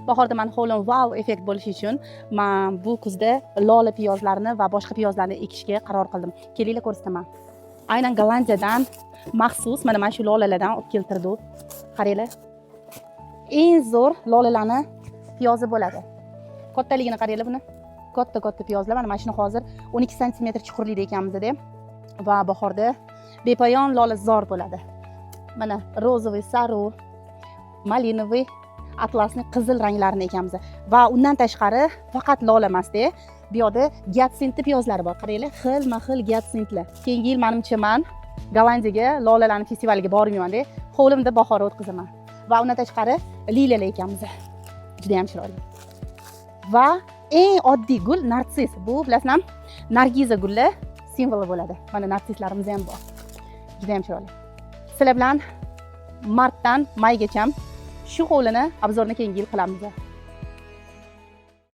bahorda mani hovlim wow effekt bo'lishi uchun men bu kuzda lola piyozlarini va boshqa piyozlarni ekishga qaror qildim. Kelinglar ko'rsataman. Aynan Gollandiyadan maxsus mana shu lolalardan olib keltirdi. Qaranglar. Eng zo'r lolalarni piyozi bo'ladi. Kattaligini qaranglar buni. Katta piyozlar. Mana shuni hozir 12 sm chuqurlikda ekamizda va bahorda bepoyon lola zor bo'ladi. Mana rozoviy, sariq, malinoviy, atlasni qizil ranglarini ekamiz. Va undan tashqari faqat lola emas-da, bu yerda giatsintli piyozlari bor. Qaranglar, xilma-xil giatsintlar. Keyingi yil menimcha men Gollandiyaga lolalarning festivaliga bormayman-da, hovlimda bahor o'tkazaman. Va undan tashqari liliyalar ekamiz. Juda ham chiroyli. Va eng oddiy gul narsis. Bu bilasizmi, nargiza guli simvoli bo'ladi. Mana narsislarimiz ham bor. Juda ham chiroyli. Sizlar bilan martdan maygacha shu hovlini obzorni keyingi yil qilamiz.